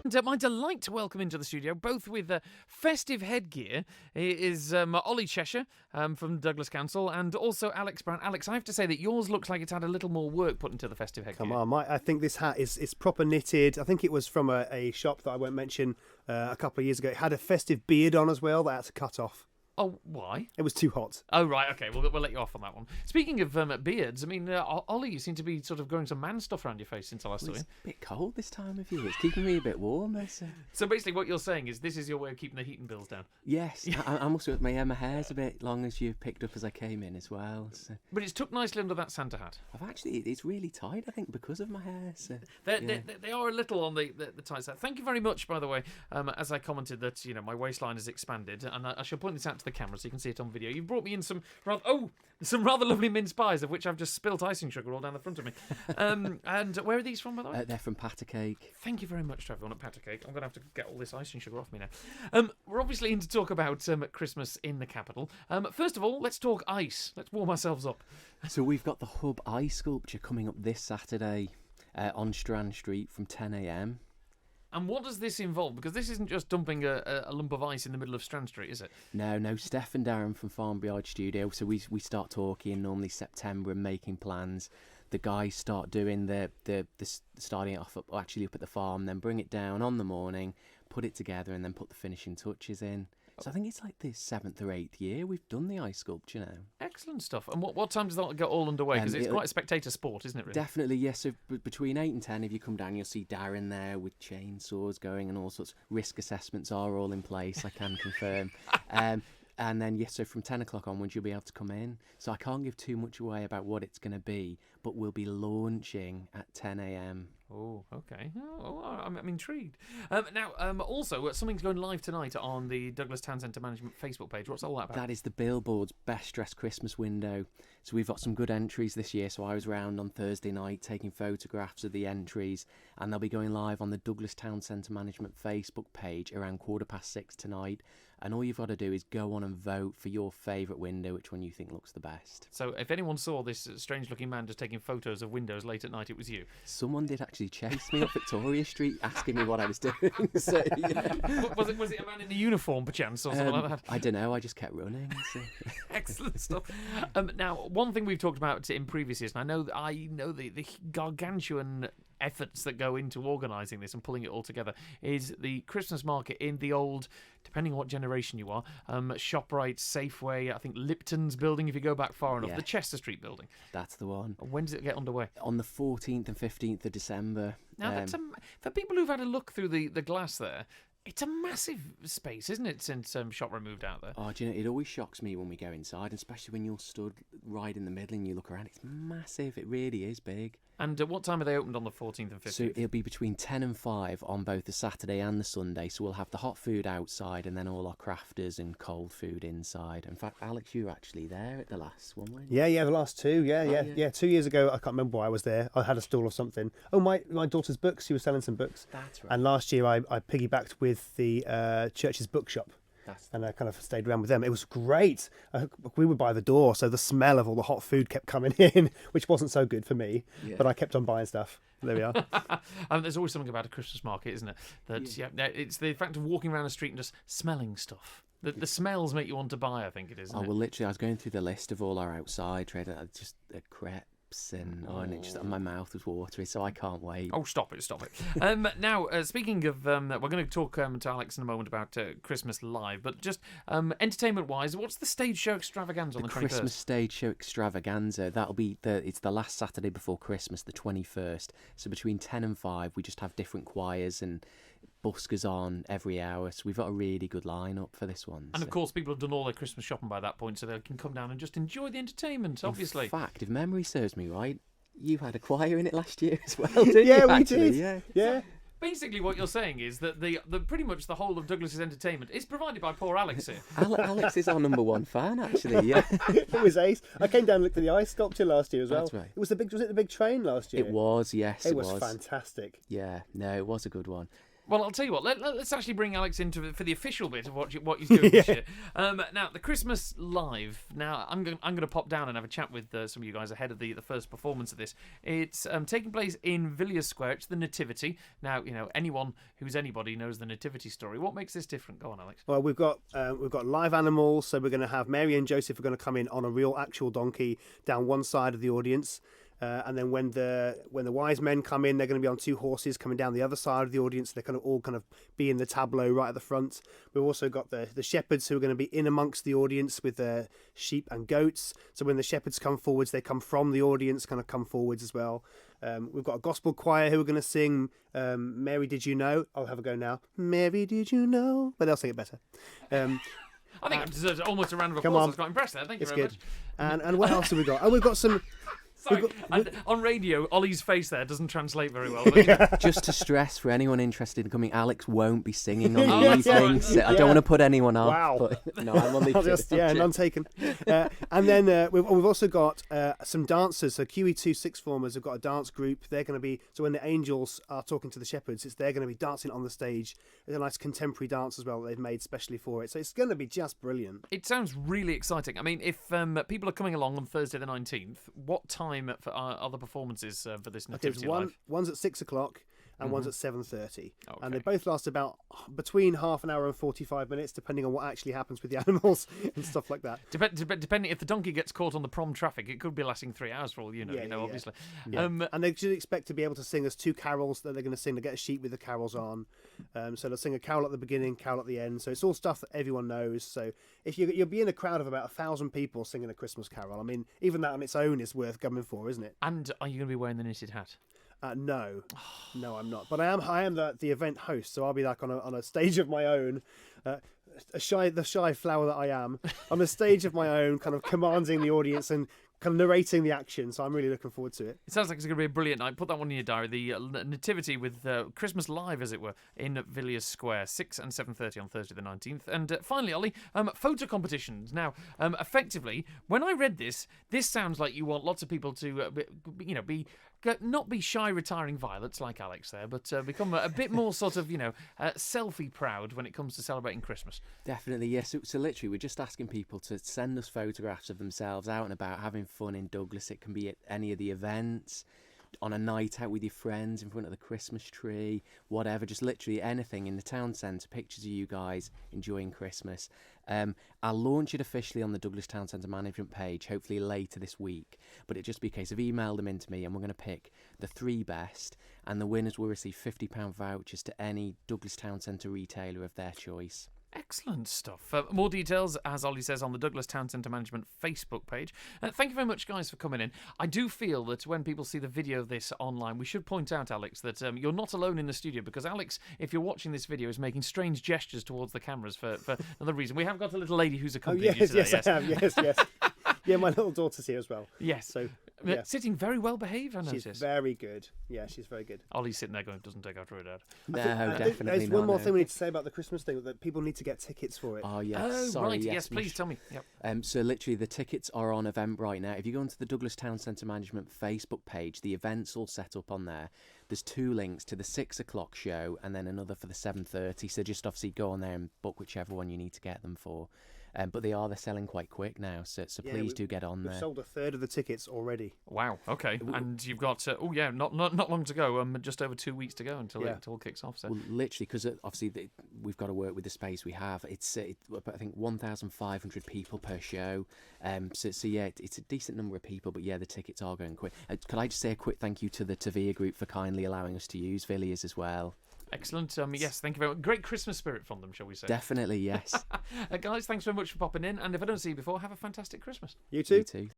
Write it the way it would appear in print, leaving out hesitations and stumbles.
And my delight to welcome into the studio, both with festive headgear, is Ollie Cheshire from Douglas Council and also Alex Brown. Alex, I have to say that yours looks like it's had a little more work put into the festive headgear. Come on, I think this hat is proper knitted. I think it was from a shop that I won't mention a couple of years ago. It had a festive beard on as well that I had to cut off. Oh, why? It was too hot. Oh, right, okay, we'll let you off on that one. Speaking of beards, I mean, Ollie, you seem to be sort of growing some man stuff around your face since I last saw you. It's a bit cold this time of year. It's keeping me a bit warm. So basically what you're saying is this is your way of keeping the heating bills down? Yes, I must admit my hair's a bit long as you picked up as I came in as well. So. But it's tucked nicely under that Santa hat. It's really tight, I think, because of my hair. So, they are a little on the tight side. Thank you very much, by the way, as I commented that, my waistline has expanded, and I shall point this out to the camera so you can see it on video. You've brought me in some rather lovely mince pies, of which I've just spilt icing sugar all down the front of me. And where are these from, by the way? They're from Patter Cake. Thank you very much to everyone at Patter Cake. I'm going to have to get all this icing sugar off me now. We're obviously in to talk about Christmas in the capital. First of all, let's talk ice. Let's warm ourselves up. So we've got the Hub Ice Sculpture coming up this Saturday on Strand Street from 10 a.m. And what does this involve? Because this isn't just dumping a lump of ice in the middle of Strand Street, is it? No. Steph and Darren from Farnbury Art Studio. So we start talking normally September and making plans. The guys start doing the starting it off actually up at the farm, then bring it down on the morning, put it together, and then put the finishing touches in. So I think it's like the 7th or 8th year we've done the ice sculpture now. Excellent stuff. And what time does that get all underway? Because it's quite a spectator sport, isn't it, really? Definitely, yes. So between 8 and 10, if you come down, you'll see Darren there with chainsaws going and all sorts. Risk assessments are all in place, I can confirm. And then, yes, so from 10 o'clock onwards, you'll be able to come in. So I can't give too much away about what it's going to be, but we'll be launching at 10 a.m. Oh, okay. I'm intrigued. Now, also, something's going live tonight on the Douglas Town Centre Management Facebook page. What's all that about? That is the Billboard's Best Dressed Christmas window. So we've got some good entries this year. So I was round on Thursday night taking photographs of the entries, and they'll be going live on the Douglas Town Centre Management Facebook page around 6:15 tonight. And all you've got to do is go on and vote for your favourite window, which one you think looks the best. So if anyone saw this strange-looking man just taking photos of windows late at night, it was you. Someone did actually chase me up Victoria Street asking me what I was doing. So, yeah. Was it a man in a uniform, perchance, or something like that? I don't know. I just kept running. So. Excellent stuff. Now, one thing we've talked about in previous years, and I know the gargantuan efforts that go into organising this and pulling it all together, is the Christmas market in the old, depending on what generation you are, ShopRite, Safeway, I think Lipton's building if you go back far enough, the Chester Street building. That's the one. When does it get underway? On the 14th and 15th of December. Now, that's for people who've had a look through the glass there, it's a massive space, isn't it, since ShopRite moved out there? Oh, do you know, it always shocks me when we go inside, especially when you're stood right in the middle and you look around. It's massive. It really is big. And what time are they opened on the 14th and 15th? So it'll be between 10 and 5 on both the Saturday and the Sunday. So we'll have the hot food outside and then all our crafters and cold food inside. In fact, Alex, you were actually there at the last one, weren't you? Yeah, the last two. Yeah. 2 years ago, I can't remember why I was there. I had a stall or something. Oh, my daughter's books. She was selling some books. That's right. And last year, I piggybacked with the church's bookshop. And I kind of stayed around with them. It was great. We were by the door, so the smell of all the hot food kept coming in, which wasn't so good for me. Yeah. But I kept on buying stuff. There we are. There's always something about a Christmas market, isn't it? It's the fact of walking around the street and just smelling stuff. The smells make you want to buy, I think it is. Well, literally, I was going through the list of all our outside trade. Just a crepes and my mouth was watery, so I can't wait. Oh, stop it. Now, speaking of, we're going to talk to Alex in a moment about Christmas Live, but just entertainment-wise, what's the stage show Extravaganza on the 21st? The Christmas stage show Extravaganza, that'll be it's the last Saturday before Christmas, the 21st, so between 10 and 5, we just have different choirs and buskers on every hour, so we've got a really good lineup for this one. And of course, people have done all their Christmas shopping by that point, so they can come down and just enjoy the entertainment, obviously. In fact, if memory serves me right, you had a choir in it last year as well, didn't you? We did. Yeah. Basically, what you're saying is that the pretty much the whole of Douglas's entertainment is provided by poor Alex here. Alex is our number one fan, actually. Yeah, it was ace. I came down and looked at the ice sculpture last year as well. That's right. Was it the big train last year? It was, yes. It was fantastic. Yeah, no, it was a good one. Well, I'll tell you what. Let's actually bring Alex into for the official bit of what he's doing this year. Now, the Christmas Live. Now, I'm going to pop down and have a chat with some of you guys ahead of the first performance of this. It's taking place in Villiers Square. It's the Nativity. Now, anyone who's anybody knows the Nativity story. What makes this different? Go on, Alex. Well, we've got live animals, so we're going to have Mary and Joseph are going to come in on a real, actual donkey down one side of the audience. And then when the wise men come in, they're going to be on two horses coming down the other side of the audience. They're kind of all be in the tableau right at the front. We've also got the shepherds who are going to be in amongst the audience with their sheep and goats. So when the shepherds come forwards, they come from the audience, kind of come forwards as well. We've got a gospel choir who are going to sing Mary, Did You Know? I'll have a go now. Mary, did you know? But they'll sing it better. I think it deserves almost a round of applause. Come on. I was quite impressed there. Thank you very much. And what else have we got? Oh, we've got some... Sorry, on radio, Ollie's face there doesn't translate very well. But Just to stress for anyone interested in coming, Alex won't be singing on the Yes, evening. right. I don't want to put anyone off. Wow. But, no, I'm only none taken. And then we've also got some dancers. So QE2 sixth formers have got a dance group. They're going to be, so when the angels are talking to the shepherds, they're going to be dancing on the stage. There's a nice contemporary dance as well that they've made specially for it. So it's going to be just brilliant. it sounds really exciting. I mean, if people are coming along on Thursday the 19th, what time for other performances for this Nativity Live? One's at 6 o'clock and one's at 7:30, Okay. and they both last about between half an hour and 45 minutes, depending on what actually happens with the animals and stuff like that. Depending if the donkey gets caught on the prom traffic, it could be lasting 3 hours for all you know. Yeah. Obviously. Yeah. And they should expect to be able to sing us two carols that they're going to sing. They get a sheet with the carols on, so they'll sing a carol at the beginning, carol at the end. So it's all stuff that everyone knows. So if you'll be in a crowd of about 1,000 people singing a Christmas carol, I mean, even that on its own is worth coming for, isn't it? And are you going to be wearing the knitted hat? No, I'm not. But I am the event host, so I'll be like on a stage of my own. The shy flower that I am, on a stage of my own, kind of commanding the audience and kind of narrating the action. So I'm really looking forward to it. It sounds like it's going to be a brilliant night. Put that one in your diary. The Nativity with Christmas Live, as it were, in Villiers Square, 6 and 7:30 on Thursday the 19th. And finally, Ollie, photo competitions. Now, effectively, when I read this sounds like you want lots of people to, not be shy, retiring violets like Alex there, but become a bit more sort of, selfie proud when it comes to celebrating Christmas. Definitely, yes. So literally, we're just asking people to send us photographs of themselves out and about having fun in Douglas. It can be at any of the events, on a night out with your friends in front of the Christmas tree, whatever, just literally anything in the town centre, pictures of you guys enjoying Christmas. I'll launch it officially on the Douglas Town Centre management page, hopefully later this week, but it'll just be a case of email them into me and we're going to pick the 3 best, and the winners will receive £50 vouchers to any Douglas Town Centre retailer of their choice. Excellent stuff. More details, as Ollie says, on the Douglas Town Centre Management Facebook page. Thank you very much, guys, for coming in. I do feel that when people see the video of this online, we should point out, Alex, that you're not alone in the studio, because Alex, if you're watching this video, is making strange gestures towards the cameras for another reason. We have got a little lady who's accompanying you today. Yes, I have. Yes. Yeah, my little daughter's here as well. Yes. So, yeah. Sitting very well behaved, I noticed. She's very good. Yeah, she's very good. Ollie's sitting there going, doesn't take after her dad. No, I think definitely there's not. one more no. thing we need to say about the Christmas thing, that people need to get tickets for it. Oh, yes. Oh, Sorry, right. Yes, please Mish. tell me. Yep. So literally the tickets are on Eventbrite now. If you go onto the Douglas Town Centre Management Facebook page, the event's all set up on there. There's 2 links to the 6 o'clock show and then another for the 7:30. So just obviously go on there and book whichever one you need to get them for. But they're selling quite quick now, so please do get on We've there. sold a third of the tickets already. Wow. Okay. And you've got not long to go. Just over 2 weeks to go until it all kicks off. So Well, literally, because obviously we've got to work with the space we have. It's I think 1,500 people per show. So yeah, it's a decent number of people. But yeah, the tickets are going quick. Could I just say a quick thank you to the Tavia Group for kindly allowing us to use Villiers as well. excellent. Yes, thank you very much. Great Christmas spirit from them, shall we say? Definitely, yes. Guys, thanks very much for popping in. And if I don't see you before, have a fantastic Christmas. You too? You too.